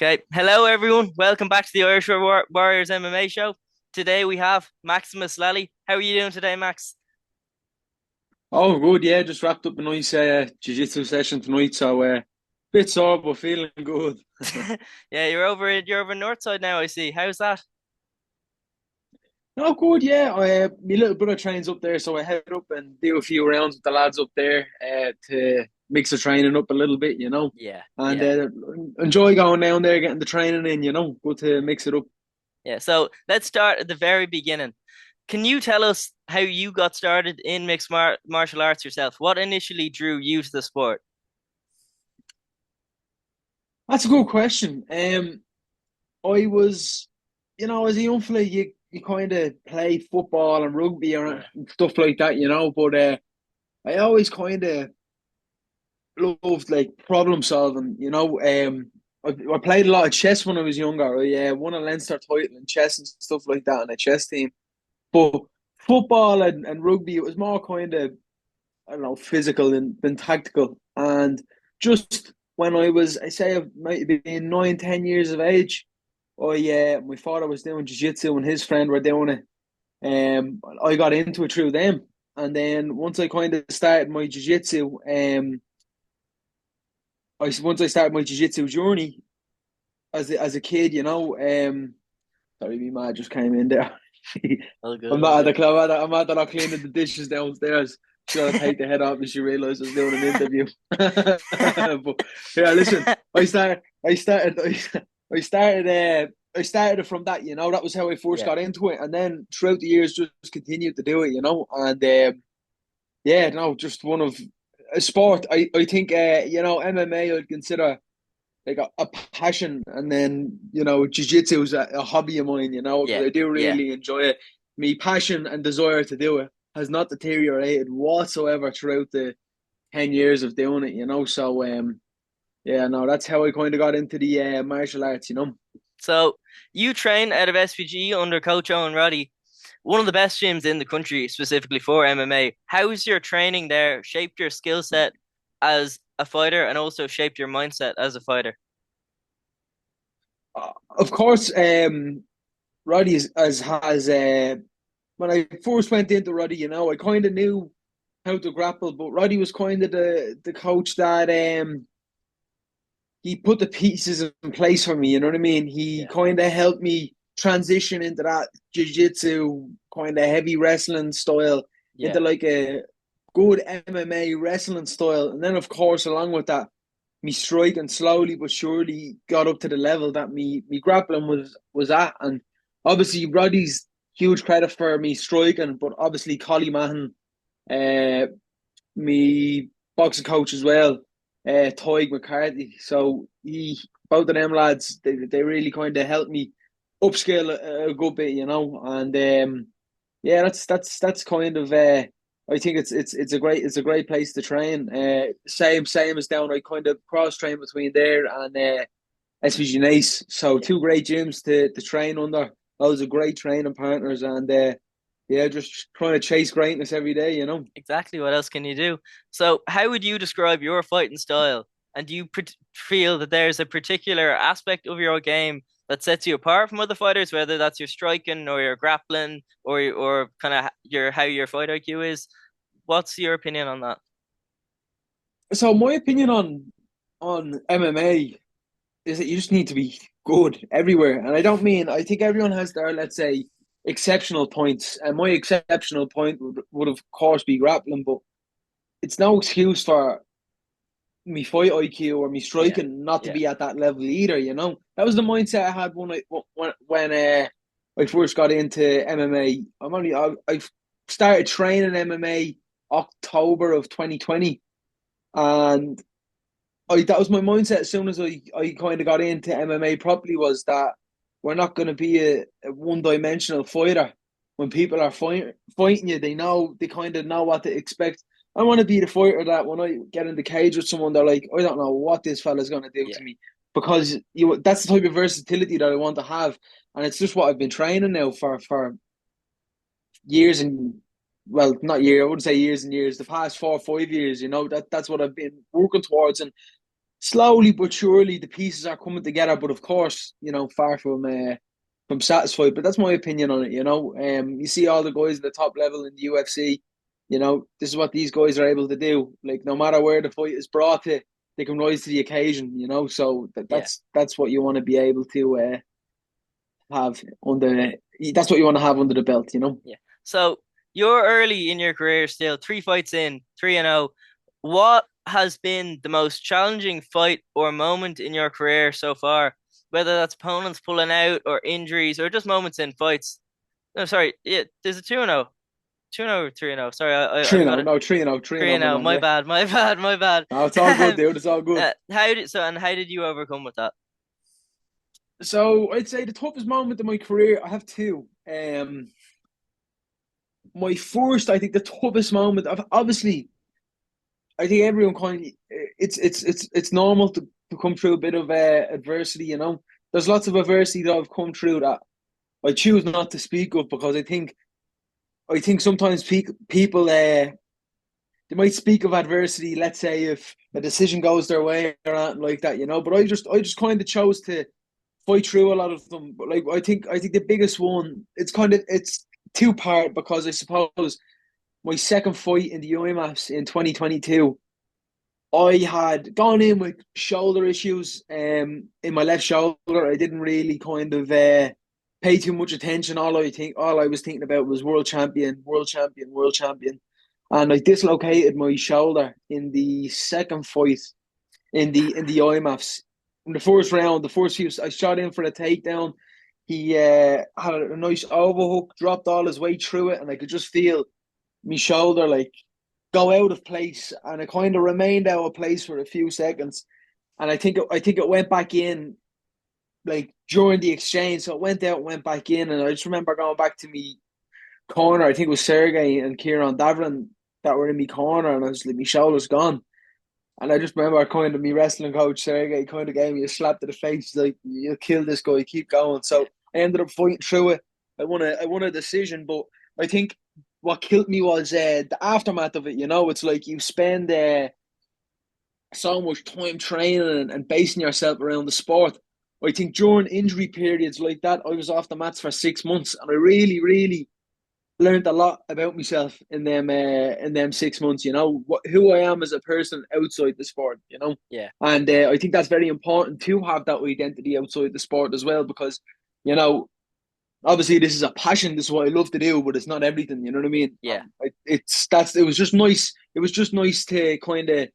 Okay. Hello, everyone. Welcome back to the Irish Warriors MMA show. Today we have Maximus Lally. How are you doing today, Max? Oh, good. Yeah, just wrapped up a nice jiu-jitsu session tonight, so bit sore but feeling good. Yeah, you're over north side now, I see. How's that? Oh, good. Yeah, my little brother trains up there, so I head up and do a few rounds with the lads up there to mix the training up a little bit, Yeah, and yeah, enjoy going down there, getting the training in, good to mix it up. yeah. So let's start at the very beginning. Can you tell us how you got started in martial arts yourself? What initially drew you to the sport? That's a good question. I was, as a young fella, you kind of play football and rugby or Yeah, stuff like that, but I always kind of loved like problem solving. I played a lot of chess when I was younger. I won a Leinster title in chess and stuff like that on a chess team. But football and rugby, it was more kind of, I don't know, physical than tactical. And just when I say I might have been 9, 10 years of age, my father was doing jiu-jitsu and his friend were doing it. I got into it through them. And then once I kind of started my jiu-jitsu, once I started my jiu-jitsu journey as a kid, sorry, my ma just came in there. all good, I'm all not at good. the club. I'm at the not cleaning the dishes downstairs. She's gonna take the head off and she realised I was doing an interview. But yeah, listen, I started I started it from that, that was how I first Yeah. got into it. And then throughout the years just continued to do it, and yeah, no, just one of a sport. I think MMA I'd consider like a passion, and then jiu-jitsu is a hobby of mine, because Yeah, I do yeah. really enjoy it. My passion and desire to do it has not deteriorated whatsoever throughout the 10 years of doing it, so yeah, no, that's how I kind of got into the martial arts. So you train out of SPG under Coach Owen Roddy, one of the best gyms in the country, specifically for MMA. How's your training there shaped your skill set as a fighter and also shaped your mindset as a fighter? Of course, Roddy has when I first went into Roddy, I kind of knew how to grapple, but Roddy was kind of the coach that he put the pieces in place for me. You know what I mean? He Yeah, kind of helped me transition into that jiu-jitsu kind of heavy wrestling style into yeah, like a good MMA wrestling style. And then, of course, along with that, me striking slowly but surely got up to the level that me grappling was at. And obviously, Roddy's huge credit for me striking, but obviously, Collie Mahon, uh, me boxing coach as well, Tyg McCarthy. So both of them lads, they really kind of helped me upscale a good bit, and yeah, that's kind of I think it's a great place to train. Same as down. I kind of cross train between there and SVG Nice. So yeah. two great gyms to train under. Those are great training partners, and yeah, just trying to chase greatness every day. Exactly. What else can you do? So, how would you describe your fighting style? And do you feel that there's a particular aspect of your game that sets you apart from other fighters, whether that's your striking or your grappling or kind of your how your fight IQ is? What's your opinion on that? So my opinion on MMA is that you just need to be good everywhere. And I think everyone has their, let's say, exceptional points. And my exceptional point would of course be grappling, but it's no excuse for me fight IQ or me Yeah, striking not to yeah, be at that level either. That was the mindset I had when I first got into MMA. I started training MMA October of 2020, and that was my mindset as soon as I kind of got into MMA properly, was that we're not going to be a one-dimensional fighter. When people are fighting you, they kind of know what to expect. I want to be the fighter that when I get in the cage with someone, they're like, I don't know what this fella's going to do yeah. to me, because that's the type of versatility that I want to have, and it's just what I've been training now for years and, well, not year, I wouldn't say years and years, the past 4 or 5 years. That's what I've been working towards. And slowly but surely the pieces are coming together. But of course, far from satisfied. But that's my opinion on it. You see all the guys at the top level in the UFC. This is what these guys are able to do. Like no matter where the fight is brought to, they can rise to the occasion. So Yeah, that's what you want to be able to have under. That's what you want to have under the belt. yeah. So you're early in your career still, 3 fights in, 3-0. What has been the most challenging fight or moment in your career so far? Whether that's opponents pulling out or injuries or just moments in fights. No, sorry. Yeah, there's a 2-0. 2-0 or 3-0. Sorry, I've 3 got 0, it. no, 3 0, 3 0, my 3-0. man. My Yeah. bad, my bad, my bad. No, it's all good, dude. It's all good. How did you overcome with that? So I'd say the toughest moment in my career, I have two. My first, I think the toughest moment, obviously, I think everyone kind of, it's normal to come through a bit of adversity. There's lots of adversity that I've come through that I choose not to speak of because I think sometimes people they might speak of adversity. Let's say if a decision goes their way or anything like that. But I just kind of chose to fight through a lot of them. But like I think the biggest one, it's two part because I suppose my second fight in the IMAFs in 2022, I had gone in with shoulder issues in my left shoulder. I didn't really kind of pay too much attention. All I was thinking about was world champion, world champion, world champion. And I dislocated my shoulder in the second fight in the IMAFs. In the first round, the first few I shot in for a takedown. He had a nice overhook, dropped all his weight through it, and I could just feel my shoulder like go out of place, and it kind of remained out of place for a few seconds. And I think it went back in like during the exchange, so it went out, and went back in, and I just remember going back to me corner. I think it was Sergey and Kieran Davrin that were in me corner, and I was like, my shoulder's gone. And I just remember kind of me wrestling coach Sergey kind of gave me a slap to the face. He's like, "You'll kill this guy. Keep going." Yeah, So I ended up fighting through it. I won a decision, but I think what killed me was the aftermath of it. It's like you spend so much time training and basing yourself around the sport. I think during injury periods like that, I was off the mats for 6 months, and I really, really learned a lot about myself in them 6 months. Who I am as a person outside the sport. yeah, And I think that's very important to have that identity outside the sport as well, because you know obviously this is a passion. This is what I love to do, but it's not everything. You know what I mean? yeah, It was just nice. It was just nice to kind of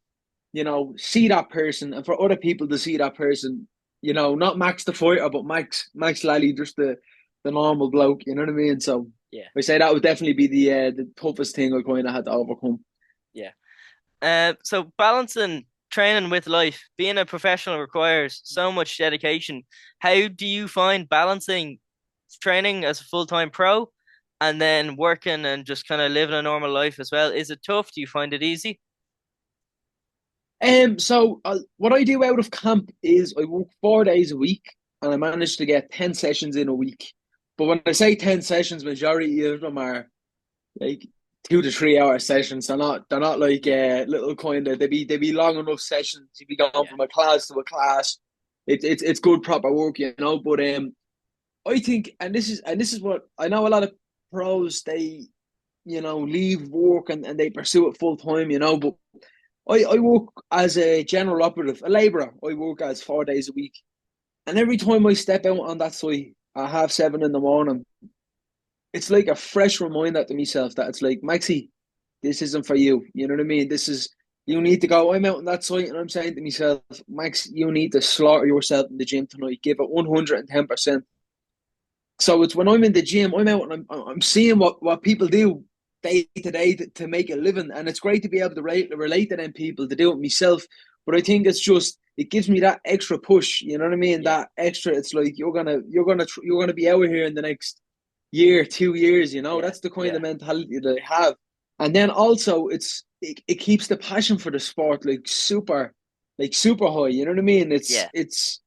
see that person, and for other people to see that person. Not Max the fighter, but Max Lally, just the normal bloke. You know what I mean? So yeah, I say that would definitely be the toughest thing I kind of had to overcome. yeah. So balancing training with life, being a professional requires so much dedication. How do you find balancing training as a full-time pro and then working and just kind of living a normal life as well? Is it tough? Do you find it easy? So what I do out of camp is I work 4 days a week, and I manage to get 10 sessions in a week. But when I say 10 sessions, majority of them are like 2 to 3 hour sessions. They're not like Yeah, little kind of they be long enough sessions. You be going yeah, from a class to a class. It's good proper work. But I think, and this is what I know. A lot of pros, they leave work and they pursue it full time. But I work as a general operative, a labourer. I work as 4 days a week, and every time I step out on that site at 7:30 in the morning, it's like a fresh reminder to myself that it's like, Maxi, this isn't for you. You know what I mean? You need to go. I'm out on that site, and I'm saying to myself, Max, you need to slaughter yourself in the gym tonight. Give it 110%. So it's when I'm in the gym, I'm out and I'm seeing what people do day to day to make a living, and it's great to be able to relate to them people to do it myself. But I think it gives me that extra push. You know what I mean? yeah, That extra. It's like you're gonna be out here in the next year, 2 years. yeah, That's the kind yeah, of mentality that I have. And then also it keeps the passion for the sport like super high. You know what I mean? It's yeah, it's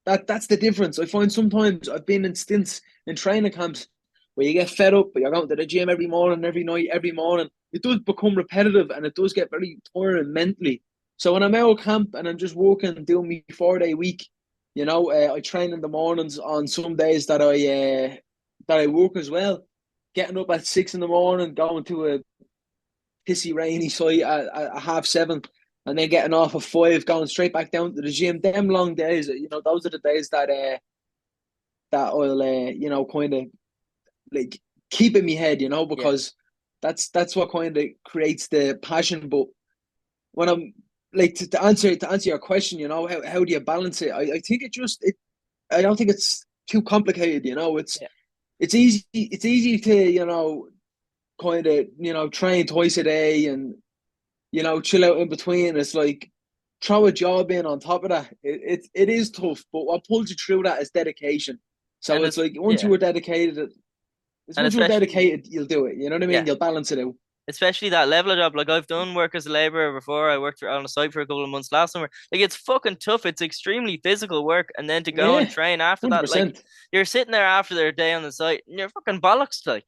that's the difference. I find sometimes I've been in stints in training camps where you get fed up, but you're going to the gym every morning, every night, every morning. It does become repetitive, and it does get very tiring mentally. So when I'm out of camp and I'm just working, doing me 4 day week, I train in the mornings on some days that I work as well. Getting up at 6 in the morning, going to a pissy rainy site at half 7, and then getting off at 5, going straight back down to the gym. Them long days, those are the days that I'll kind of like keep in my head, Yeah. because that's what kind of creates the passion. But when I'm like to answer your question, how do you balance it? I think I don't think it's too complicated. Yeah. It's easy to kind of train twice a day and chill out in between. It's like throw a job in on top of that. It is tough, but what pulls you through that is dedication. So And it's it's like yeah. And once you're especially dedicated, you'll do it. You know what I mean? yeah. You'll balance it out. Especially that level of job. Like I've done work as a laborer before. I worked on a site for a couple of months last summer. Like it's fucking tough. It's extremely physical work, and then to go and Yeah, train after hundred that, like percent, you're sitting there after their day on the site, and you're fucking bollocks. Like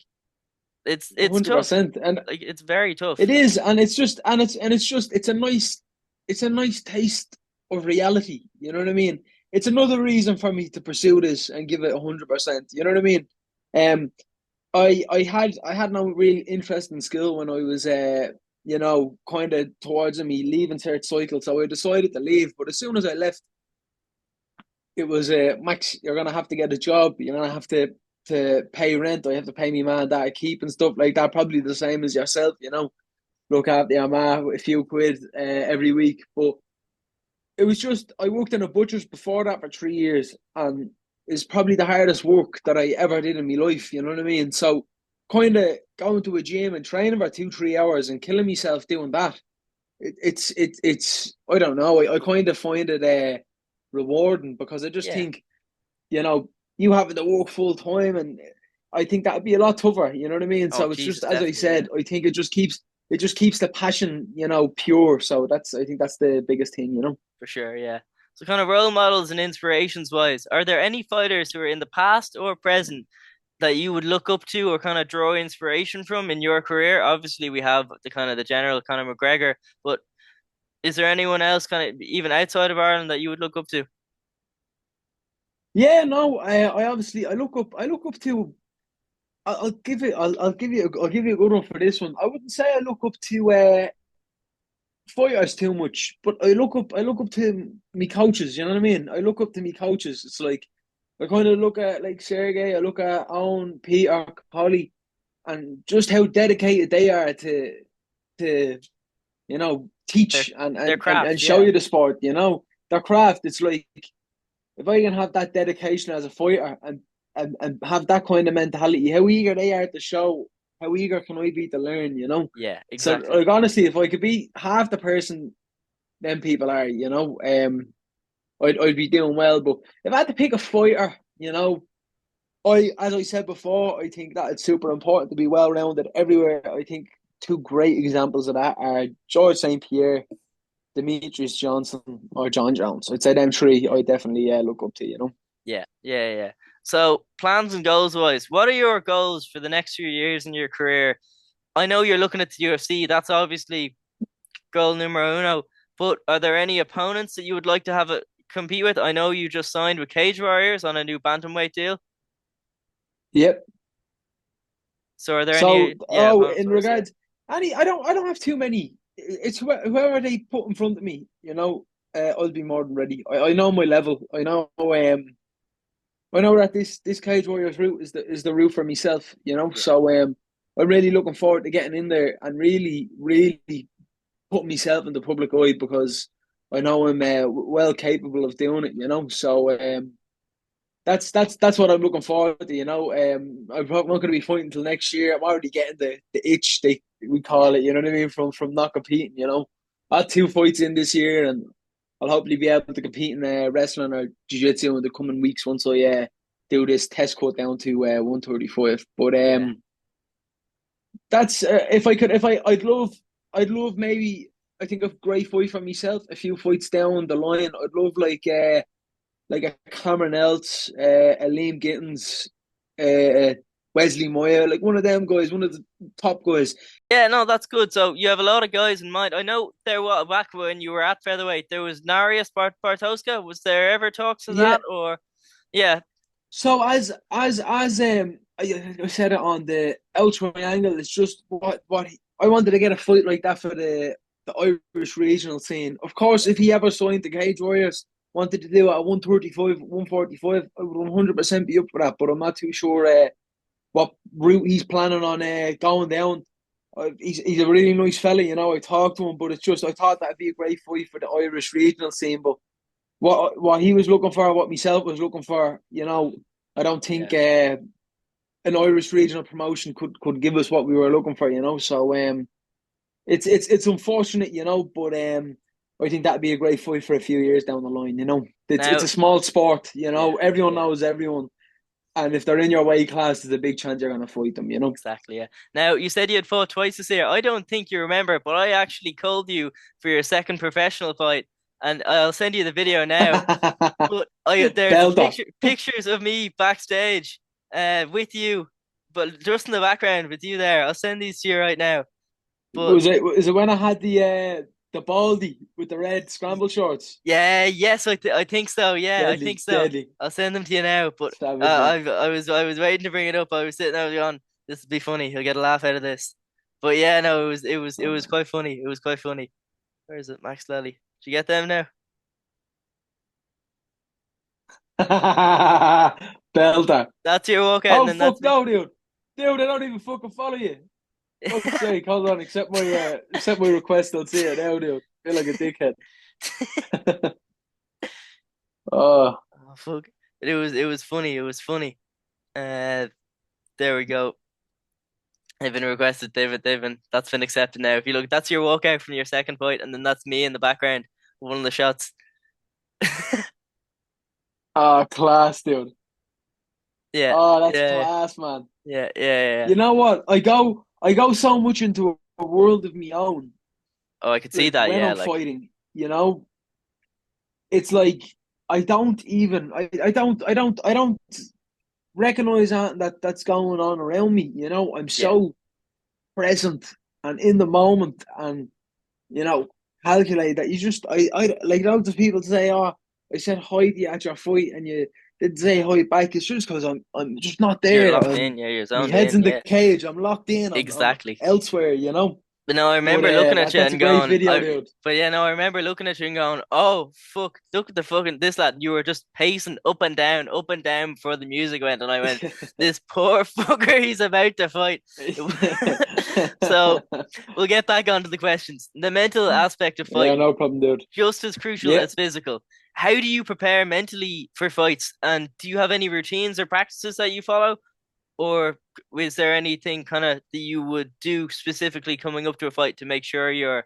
it's hundred tough. percent, and Like it's very it tough. is, and it's a nice taste of reality. You know what I mean? It's another reason for me to pursue this and give it 100%. You know what I mean? Um, I had no real interest in school when I was kind of towards me leaving third cycle, so I decided to leave. But as soon as I left, it was Max, you're gonna have to get a job. You're gonna have to pay rent. I have to pay me man that I keep and stuff like that. Probably the same as yourself. Look after your ma with a few quid every week. But it was just I worked in a butcher's before that for 3 years, and it's probably the hardest work that I ever did in my life. You know what I mean? So kind of going to a gym and training for 2 3 hours and killing myself doing that. It's I don't know. I kind of find it rewarding because I just Yeah. think you know you having to work full time, and I think that'd be a lot tougher. You know what I mean? Oh So it's just Jesus, as I definitely. Yeah, said. I think it just keeps the passion pure. So I think that's the biggest thing. for sure. Yeah. So kind of role models and inspirations wise, are there any fighters who are in the past or present that you would look up to or kind of draw inspiration from in your career? Obviously, we have the kind of the general Conor McGregor, but is there anyone else kind of even outside of Ireland that you would look up to? Yeah, no, I obviously I look up to. I'll give you a good one for this one. I wouldn't say I look up to fighters too much, but I look up to me coaches. You know what I mean? I look up to me coaches. It's like I kind of look at like Sergey. I look at Owen, Peter, Holly, and just how dedicated they are to Their teach and their and and, craft, and show yeah. you the sport. Their craft. It's like if I can have that dedication as a fighter and have that kind of mentality, how eager they are to show, how eager can I be to learn? Yeah, So exactly. like honestly, if I could be half the person them people are, I'd be doing well. But if I had to pick a fighter, as I said before, I think that it's super important to be well rounded everywhere. I think two great examples of that are George St. Pierre, Demetrius Johnson, or John Jones. I'd say them three I definitely look up to. Yeah, yeah, yeah. So plans and goals wise, what are your goals for the next few years in your career? I know you're looking at the UFC, that's obviously goal numero uno, but are there any opponents that you would like to have a compete with? I know you just signed with Cage Warriors on a new bantamweight deal. Yep. So are there So, any, yeah, opponents in wise, yeah. regards, I don't have too many. It's whoever they put in front of me. I'll be more than ready. I know my level. I know that this Cage Warriors route is the route for myself. Yeah. So I'm really looking forward to getting in there and really, really putting myself in the public eye because I know I'm well capable of doing it. So that's what I'm looking forward to. I'm not going to be fighting until next year. I'm already getting the itch we call Yeah. it. You know what I mean? From not competing. I had 2 fights in this year, and I'll hopefully be able to compete in wrestling or jiu-jitsu in the coming weeks once I do this test cut down to 135. But Yeah. that's if I could, if I'd love maybe I think a great fight for myself. A few fights down the line, I'd love like a Cameron Else, a Liam Gittins, Wesley Moya, like one of them guys, one of the top guys. Yeah, no, that's good. So you have a lot of guys in mind. I know there was back when you were at featherweight, there was Narius Bartoska. Was there ever talks of Yeah. that, or yeah, So I said it on the L Triangle. It's just I wanted to get a fight like that for the Irish regional scene. Of course, if he ever signed the Cage Warriors, wanted to do it at 135, 145, I would 100% be up for that. But I'm not too sure what route he's planning on going down. He's a really nice fella, you know. I talked to him, but it's just I thought that'd be a great fight for the Irish regional scene. But what he was looking for, what myself was looking for, you know, I don't think yeah, an Irish regional promotion could give us what we were looking for, you know. So it's unfortunate, you know, but I think that'd be a great fight for a few years down the line, you know. It's now, a small sport, you yeah, know. Everyone yeah. knows everyone, and if they're in your weight class, there's a big chance you're gonna fight them, you know. Exactly, yeah. Now, you said you had fought twice this year. I don't think you remember, but I actually called you for your second professional fight, and I'll send you the video now. But there's Belter. pictures of me backstage, with you, but just in the background with you there. I'll send these to you right now. But Is it when I had the baldy with the red scramble shorts? yeah, yes, I think so. Yeah, I think Deadly, so. deadly. I'll send them to you now. But Savage man. I was waiting to bring it up. I was sitting there going, this will be funny. He'll get a laugh out of this. But yeah, no, it was quite funny. It was quite funny. Where is it, Max Lally? Did you get them now? Belter. That's your walkout, and Oh then that's fuck me. no, dude. Dude, I don't even fucking follow you. Fuck's sake, hold on, accept my request, I'll see it now, dude. Feel like a dickhead. Oh. Oh fuck! It was funny. It was funny. Uh, there we go. They've been requested. That's been accepted now. If you look, that's your walkout from your second fight, and then that's me in the background, one of the shots. Oh, class, dude. Yeah, Oh, that's yeah, class, man. yeah, yeah, yeah. You know what? I go so much into a world of my own. Oh, I could see Like that. when Yeah, I'm like fighting, you know, it's like I don't recognize that's going on around me. You know, I'm yeah, so present and in the moment, and you know, calculate that. You just I like loads of people say, "Oh, I said hi to you at your fight," and you didn't say hi back. It's just because I'm just not you're there. locked in. Yeah, you're My zoned head's in. in the Yeah, cage. I'm locked in. I'm exactly. elsewhere. You know. But no, I But remember looking at you that's a and great going, video, dude. but yeah, no, I remember looking at you and going, oh fuck, look at the fucking this lad. You were just pacing up and down before the music went, and I went, this poor fucker, he's about to fight. So we'll get back onto the questions. The mental aspect of Yeah, fighting, no problem, dude. just as crucial Yeah, as physical. How do you prepare mentally for fights? And do you have any routines or practices that you follow? Or is there anything kind of that you would do specifically coming up to a fight to make sure you're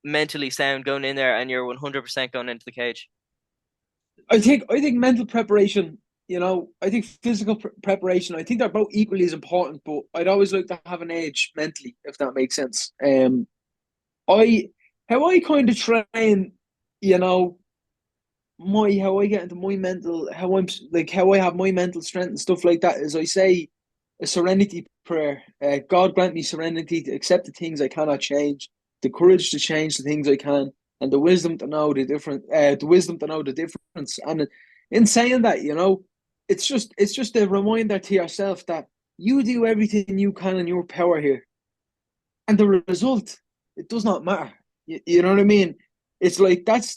mentally sound going in there and you're 100% going into the cage? I think mental preparation. You know, I think physical preparation. I think they're both equally as important, but I'd always like to have an edge mentally, if that makes sense. I how I kind of train, you know, my how I get into my mental, how I'm like how I have my mental strength and stuff like that is I say a serenity prayer. God grant me serenity to accept the things I cannot change, the courage to change the things I can, and the wisdom to know the different, the wisdom to know the difference. And in saying that, you know, it's just a reminder to yourself that you do everything you can in your power here, and the result it does not matter. You know what I mean? It's like that's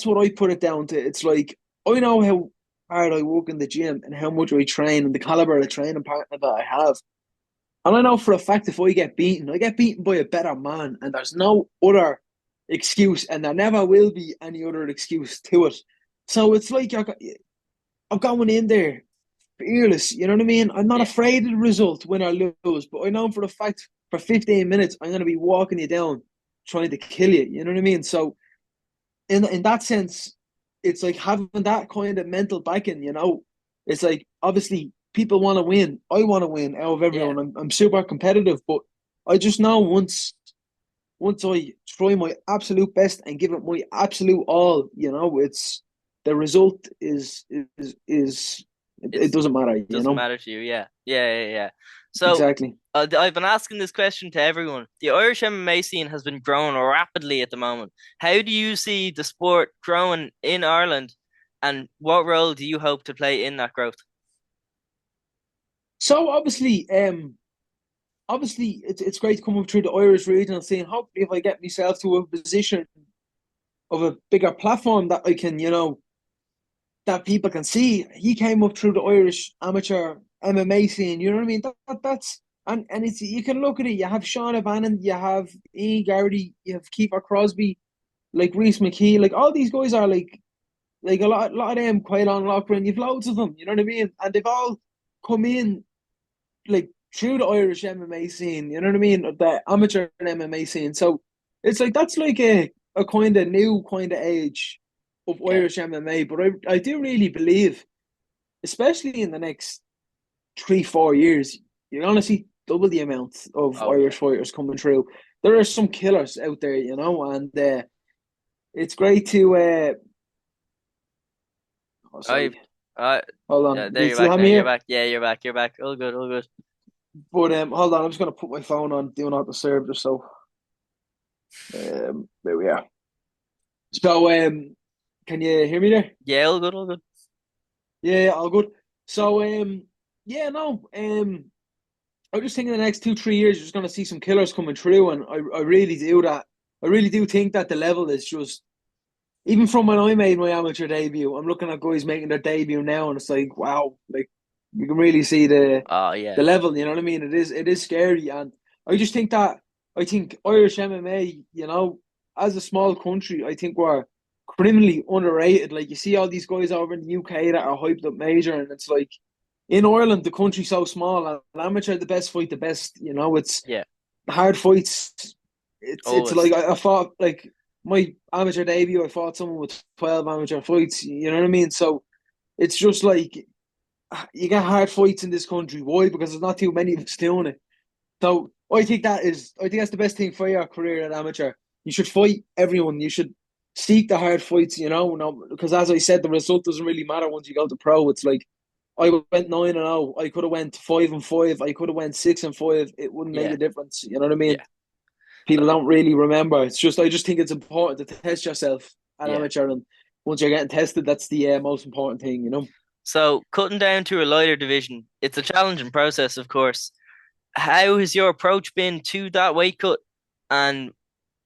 what I put it down to. It's like I know how hard I work in the gym and how much I train and the caliber of training partner that I have. And I know for a fact if I get beaten by a better man, and there's no other excuse, and there never will be any other excuse to it. So it's like I'm going in there fearless. You know what I mean? I'm not Yeah, afraid of the result, win or lose, but I know for a fact for 15 minutes I'm going to be walking you down, trying to kill you. You know what I mean? So in that sense, it's like having that kind of mental backing. You know, it's like obviously people want to win. I want to win out of yeah, everyone. I'm super competitive, but I just know once I try my absolute best and give it my absolute all, you know, it's the result is it It's doesn't matter, you doesn't know? matter to you. Yeah, yeah, yeah, yeah. So Exactly. I've been asking this question to everyone. The Irish MMA scene has been growing rapidly at the moment. How do you see the sport growing in Ireland, and what role do you hope to play in that growth? So obviously it's great to come up through the Irish region and saying hopefully if I get myself to a position of a bigger platform that I can, that people can see. He came up through the Irish amateur MMA scene. You know what I mean? That's and it's you can look at it. You have Sean O'Bannon, you have Ian Garrity, you have Kiefer Crosby, like Reese McKee, like all these guys are like a lot of them quite on locker, and you've loads of them. You know what I mean? And they've all come in like through the Irish MMA scene. You know what I mean? The amateur MMA scene. So it's like that's like a kind of new kind of age of Yeah. Irish MMA. But I do really believe, especially in the next 3 4 years, you're gonna see double the amount of Oh yeah. Irish fighters coming through. There are some killers out there, and it's great to. Oh, I've sorry, uh hold yeah, on. Do there you you're still back have now. me You're here? back. Yeah, you're back. You're back. All good, all good. But hold on. I'm just gonna put my phone on do not disturb just so. There we are. So, can you hear me there? Yeah, all good, all good. Yeah, all good. So, yeah, no, I just think in the next 2 3 years, you're just going to see some killers coming through, and I really do that. I really do think that the level is just even from when I made my amateur debut. I'm looking at guys making their debut now, and it's like, wow, like you can really see Oh the yeah. level. You know what I mean? It is scary, and I just think that I think Irish MMA, as a small country, I think we're criminally underrated. Like you see all these guys over in the UK that are hyped up major, and it's like in Ireland the country's so small, and amateur the best fight the best. It's Yeah. hard fights. It's Always. like I fought like my amateur debut. I fought someone with 12 amateur fights. You know what I mean? So it's just like you get hard fights in this country. Why? Because there's not too many of us doing it. So I think that's the best thing for your career at amateur. You should fight everyone. You should seek the hard fights. No, because as I said, the result doesn't really matter once you go to pro. It's like I went 9-0. I could have went 5-5. I could have went 6-5. It wouldn't make Yeah. a difference. You know what I mean? Yeah. People So don't really remember. I just think it's important to test yourself at yeah. amateur, and once you're getting tested, that's the most important thing. So cutting down to a lighter division, it's a challenging process, of course. How has your approach been to that weight cut, and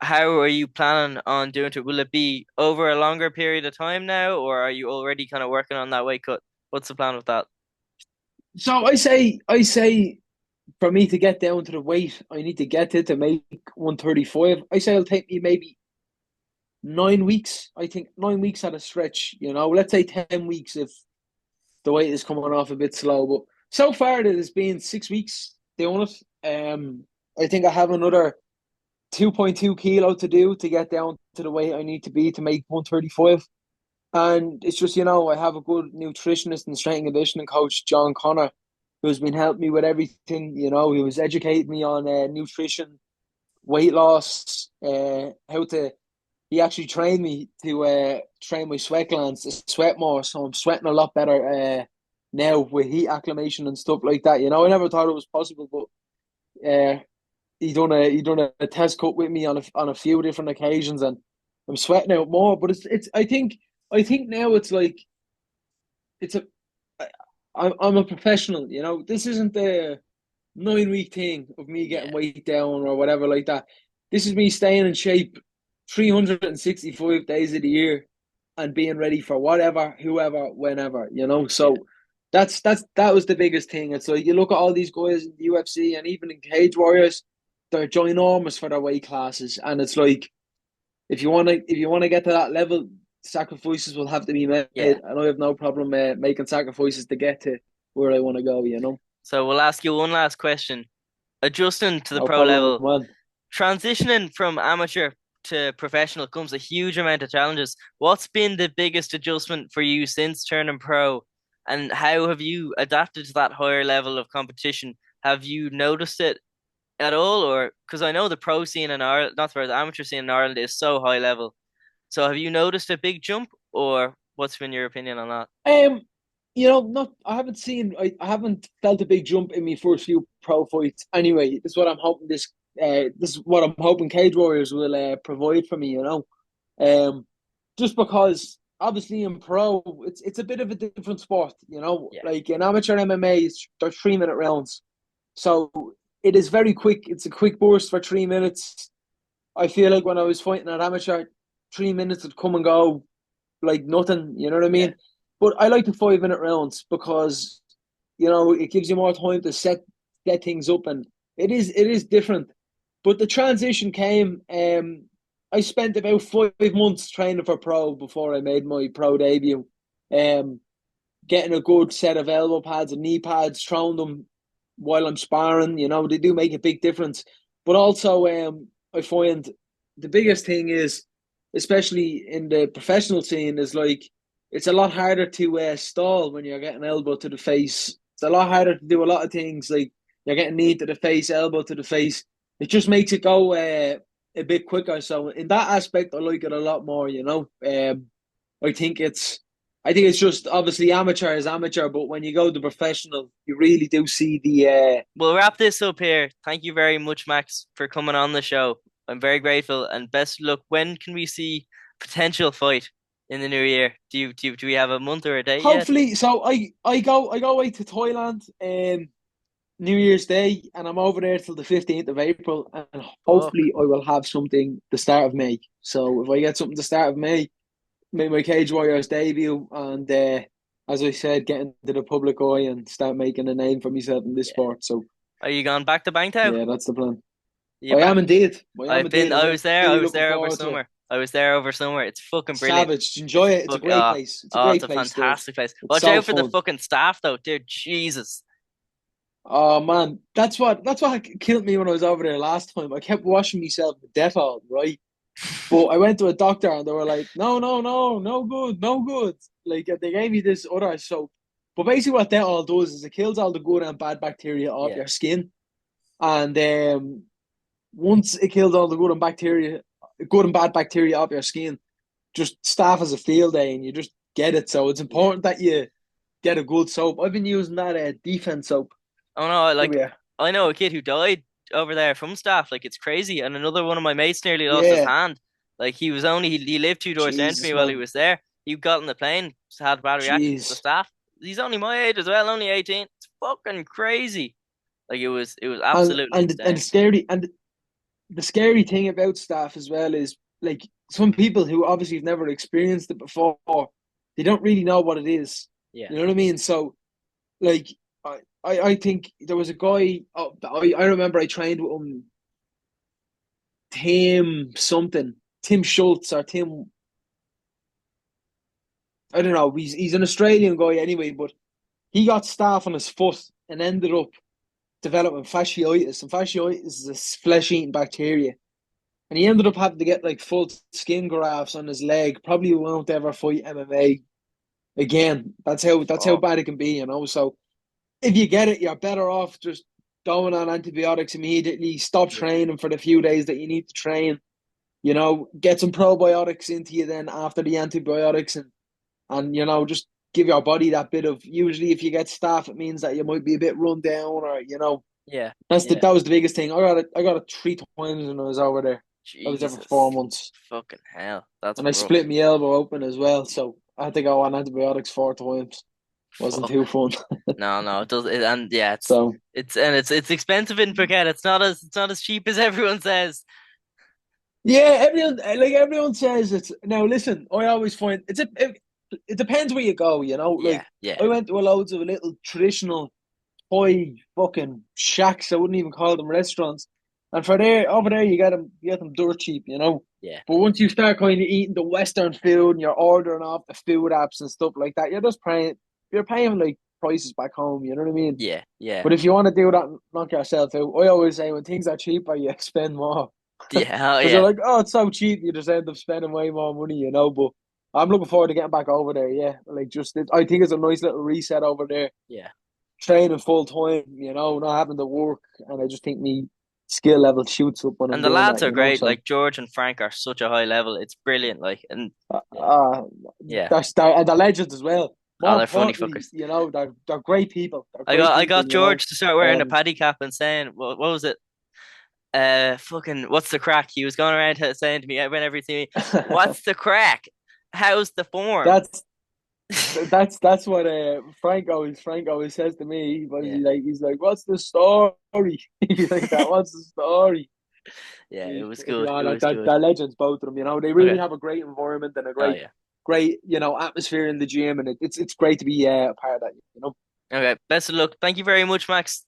how are you planning on doing it? Will it be over a longer period of time now, or are you already kind of working on that weight cut? What's the plan with that? So I say for me to get down to the weight I need to get to make 135. I say it'll take me maybe 9 weeks. I think 9 weeks at a stretch. Let's say 10 weeks if the weight is coming off a bit slow. But so far it has been 6 weeks doing it. I think I have another 2.2 kilo to do to get down to the weight I need to be to make 135. And it's just, I have a good nutritionist and strength and conditioning coach, John Connor, who's been helping me with everything. He was educating me on nutrition, weight loss, how to. He actually trained me to train my sweat glands to sweat more, so I'm sweating a lot better now with heat acclimation and stuff like that. I never thought it was possible, but he done a test cut with me on a few different occasions, and I'm sweating out more. But it's I think now it's like it's a I'm a professional. This isn't the 9 week thing of me getting Yeah, weight down or whatever like that. This is me staying in shape 365 days of the year and being ready for whatever, whoever, whenever. yeah, So that was the biggest thing. It's like you look at all these guys in the UFC and even in Cage Warriors, they're ginormous for their weight classes, and it's like if you want to get to that level, sacrifices will have to be made, yeah. and I have no problem making sacrifices to get to where I want to go. So we'll ask you one last question. Adjusting to the No pro problem, level, man. transitioning from amateur to professional comes a huge amount of challenges. What's been the biggest adjustment for you since turning pro, and how have you adapted to that higher level of competition? Have you noticed it at all, or because I know the pro scene in Ireland, not the amateur scene in Ireland is so high level. So have you noticed a big jump, or what's been your opinion on that? Um, not I haven't seen I haven't felt a big jump in my first few pro fights. Anyway, this is what I'm hoping Cage Warriors will provide for me. Um, just because obviously in pro it's a bit of a different sport. Yeah, Like in amateur MMA, they're 3 minute rounds, so it is very quick. It's a quick burst for 3 minutes. I feel like when I was fighting at amateur, 3 minutes would come and go like nothing. You know what I yeah, mean? But I like the 5 minute rounds because it gives you more time to set things up, and it is different. But the transition came. I spent about 5 months training for pro before I made my pro debut. Um, Getting a good set of elbow pads and knee pads, throwing them while I'm sparring. They do make a big difference. But also, I find the biggest thing is, especially in the professional scene, is like it's a lot harder to stall when you're getting elbow to the face. It's a lot harder to do a lot of things like you're getting knee to the face, elbow to the face. It just makes it go a bit quicker. So in that aspect, I like it a lot more. I think it's I think it's just obviously amateur is amateur, but when you go to professional, you really do see the we'll wrap this up here. Thank you very much, Max, for coming on the show. I'm very grateful and best of luck. When can we see potential fight in the new year? Do we have a month or a date yet? hopefully. So I go away to Thailand New Year's Day, and I'm over there till the 15th of April, and Fuck. hopefully I will have something the start of May. So if I get something the start of May, make my Cage Warriors debut, and as I said, get into the public eye and start making a name for myself in this Yeah. sport. So Are you going back to Bangtao? yeah, that's the plan. You back? I am indeed. I'm I was there. I really was looking there over forward to it. summer. I was there over summer. It's fucking brilliant. Savage, enjoy it. It's a Fuck, great place. It's a it's great a place, dude. fantastic place. It's Watch so out for the fun. fucking staff though, dude. Jesus. Oh man, that's what killed me when I was over there last time. I kept washing myself with Dettol, right? But I went to a doctor and they were like, no, no, no, no good, no good. Like they gave me this other soap. But basically what Dettol does is it kills all the good and bad bacteria off Yeah, your skin. And once it kills all the good and bad bacteria off your skin, just staff as a field day and you just get it. So it's yeah. important that you get a good soap. I've been using that defense soap. Oh no, Here we like are. I know a kid who died over there from staff. Like it's crazy. And another one of my mates nearly lost his Yeah. hand. Like he lived two doors down to me Jesus, while he man. was there. He got on the plane, just had a bad reaction to the Jeez. staff. He's only my age as well, only 18. It's fucking crazy. Like it was And absolutely and and insane. the scary thing about staff as well is like some people who obviously have never experienced it before, they don't really know what it is. Yeah. You know what I mean? So like I think there was a guy. I remember I trained with him, Tim Schultz or Tim. I don't know. He's an Australian guy anyway, but he got staph on his foot and ended up developing fasciitis. And fasciitis is a flesh-eating bacteria. And he ended up having to get like full skin grafts on his leg. Probably won't ever fight MMA again. That's how Fuck. bad it can be. So if you get it, you're better off just going on antibiotics immediately. Stop Yeah. training for the few days that you need to train. Get some probiotics into you then after the antibiotics, and just give your body that bit of. Usually, if you get staph, it means that you might be a bit run down, or Yeah. that's the Yeah. that was the biggest thing. I got it 3 times when I was over there. I was there for Jesus. 4 months, Fucking hell. That's and I rough. split my elbow open as well, so I had to go on antibiotics 4 times. Wasn't Fuck. too fun. No, no, it does and yeah, So it's expensive in Phuket. It's not as cheap as everyone says. yeah, everyone says it's now. Listen, I always find it depends where you go. Yeah, Like yeah, I went to a loads of little traditional Thai fucking shacks. I wouldn't even call them restaurants. And for there, over there, you get them dirt cheap. yeah, But once you start kind of eating the Western food and you're ordering off the food apps and stuff like that, you're paying like prices back home. You know what I mean? yeah, yeah, But if you want to do that, and knock yourself out. I always say when things are cheaper, you spend more. yeah, oh Because you're yeah, like, oh, it's so cheap, you just end up spending way more money. But I'm looking forward to getting back over there. Yeah, like I think it's a nice little reset over there, yeah. training full time. Not having to work, and I just think me skill level shoots up when I'm And the doing lads that. are great. So Like George and Frank are such a high level. It's brilliant. Like and uh, yeah, uh yeah, and the legends as well. Oh, More they're funny importantly, fuckers. they're great people. They're I great got I people, got George to start wearing a Um, paddy cap and saying what was it? Fucking what's the crack? He was going around saying to me whenever he see me, what's the crack? How's the form? that's that's what Frank always says to me. But Yeah, he's like, what's the story? He's like that. What's the story? yeah, it was good. Yeah, It like was that. good. They're legends, both of them. They really Okay. have a great environment and a Oh great, yeah. great, atmosphere in the gym, and it's great to be a part of that. Okay. Best of luck. Thank you very much, Max.